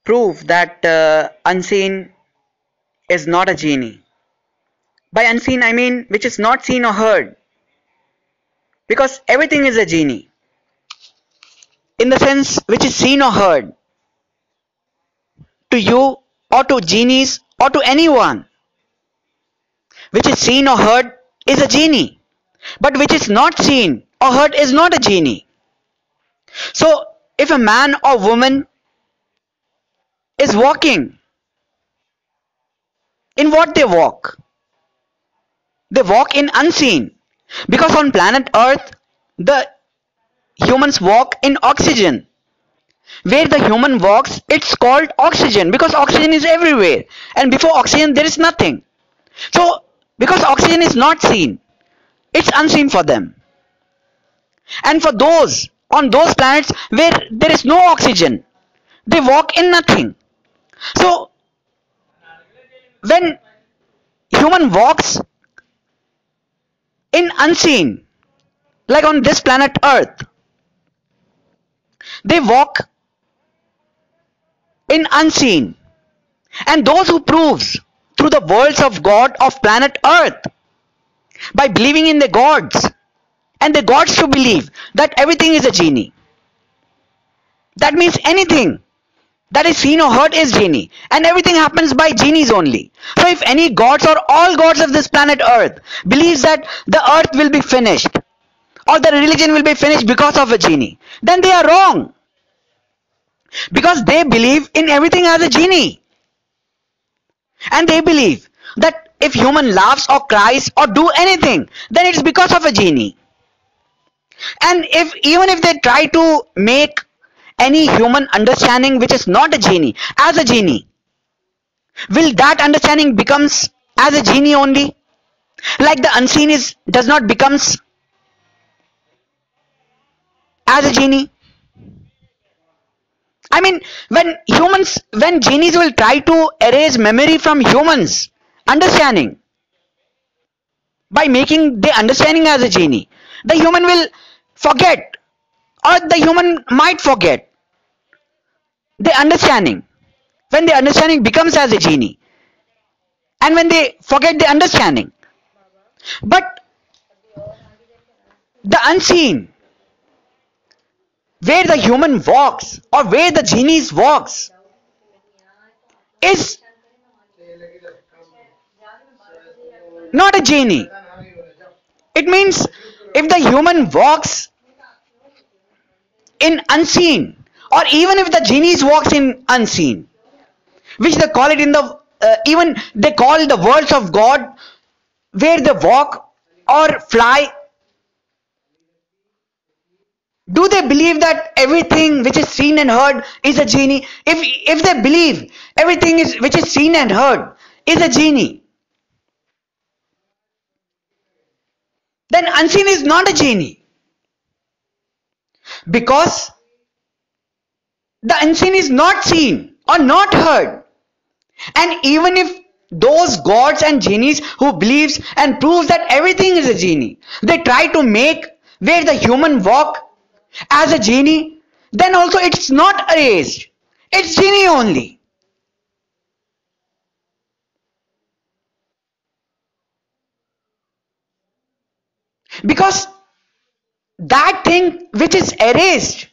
prove that unseen is not a genie. By unseen, I mean which is not seen or heard, because everything is a genie. In the sense which is seen or heard, to you or to genies or to anyone, which is seen or heard is a genie, but which is not seen or heard is not a genie. So, if a man or woman is walking, in what they walk? They walk in unseen. Because on planet Earth, the humans walk in oxygen. Where the human walks, it's called oxygen because oxygen is everywhere. And before oxygen, there is nothing. So, because oxygen is not seen, it's unseen for them. And for those on those planets where there is no oxygen, they walk in nothing. So, when human walks in unseen, like on this planet Earth, they walk in unseen. And those who proves through the words of God of planet Earth by believing in the gods, and the gods to believe that everything is a genie. That means anything that is seen or heard is genie, and everything happens by genies only. So if any gods or all gods of this planet Earth believes that the earth will be finished or the religion will be finished because of a genie, then they are wrong, because they believe in everything as a genie. And they believe that if human laughs or cries or do anything, then it's because of a genie. And if even if they try to make any human understanding which is not a genie as a genie, will that understanding becomes as a genie only? Like the unseen is does not becomes as a genie? I mean, when genies will try to erase memory from humans understanding by making the understanding as a genie, the human will forget, or the human might forget the understanding when the understanding becomes as a genie, and when they forget the understanding. But the unseen, where the human walks or where the genies walks, is not a genie. It means if the human walks in unseen, or even if the genies walks in unseen, which they call it in the even they call the words of God, where they walk or fly, do they believe that everything which is seen and heard is a genie? If they believe everything is which is seen and heard is a genie, then unseen is not a genie, because the unseen is not seen or not heard. And even if those gods and genies who believes and proves that everything is a genie, they try to make where the human walk as a genie, then also it's not erased, it's genie only. Because that thing which is erased,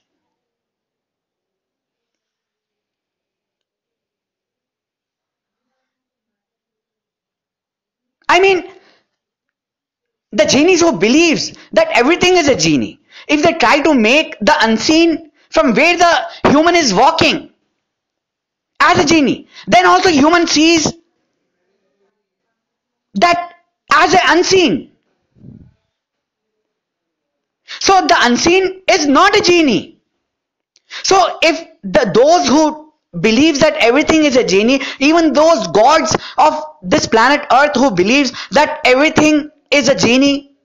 I mean, the genies who believes that everything is a genie, if they try to make the unseen from where the human is walking as a genie, then also human sees that as an unseen. So the unseen is not a genie. So if those who believes that everything is a genie, even those gods of this planet Earth who believes that everything is a genie,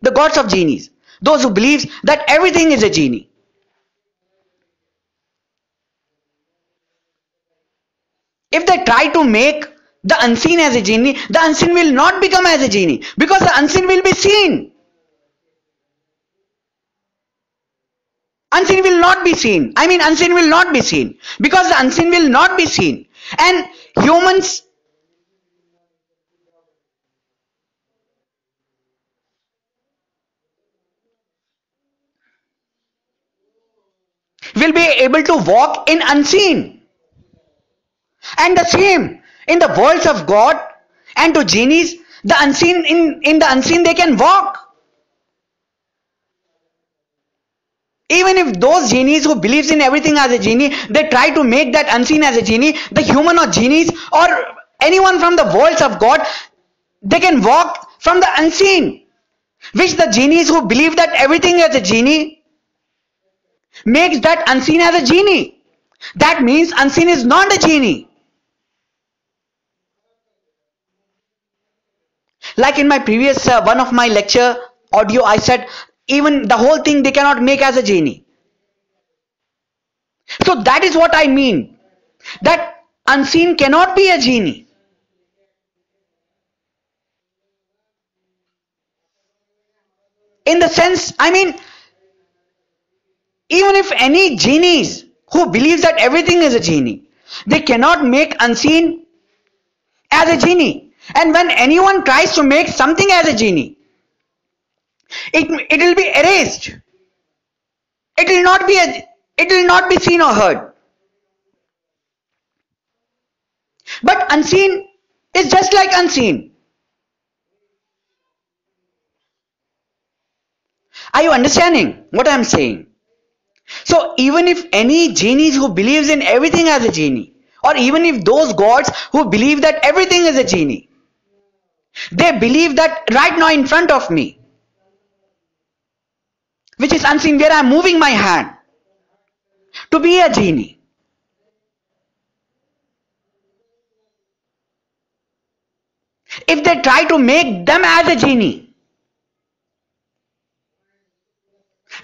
the gods of genies, those who believes that everything is a genie, if they try to make the unseen as a genie, the unseen will not become as a genie, because the unseen will be seen. Unseen will not be seen. I mean, unseen will not be seen. Because the unseen will not be seen. And humans will be able to walk in unseen. And the same in the worlds of God and to genies, the unseen in the unseen they can walk. Even if those genies who believes in everything as a genie, they try to make that unseen as a genie, the human or genies or anyone from the worlds of God, they can walk from the unseen. Which the genies who believe that everything is a genie makes that unseen as a genie. That means unseen is not a genie. Like in my previous one of my lecture audio, I said even the whole thing they cannot make as a genie. So that is what I mean. That unseen cannot be a genie. In the sense, I mean, even if any genies who believes that everything is a genie, they cannot make unseen as a genie. And when anyone tries to make something as a genie, it will be erased. It will not be seen or heard. But unseen is just like unseen. Are you understanding what I am saying? So even if any genies who believes in everything as a genie, or even if those gods who believe that everything is a genie, they believe that right now in front of me, which is unseen, where I am moving my hand to be a genie. If they try to make them as a genie,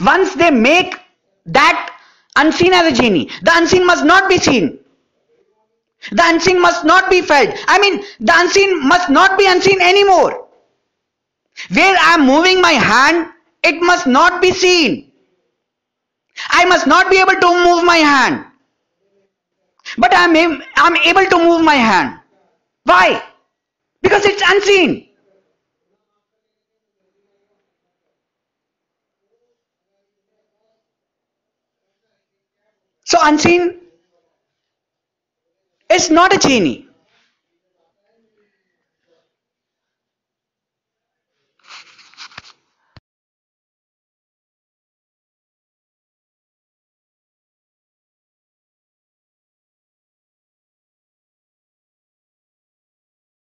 once they make that unseen as a genie, the unseen must not be seen. The unseen must not be felt. I mean, the unseen must not be unseen anymore. Where I am moving my hand, it must not be seen. I must not be able to move my hand. But I'm able to move my hand. Why? Because it's unseen. So unseen is not a genie.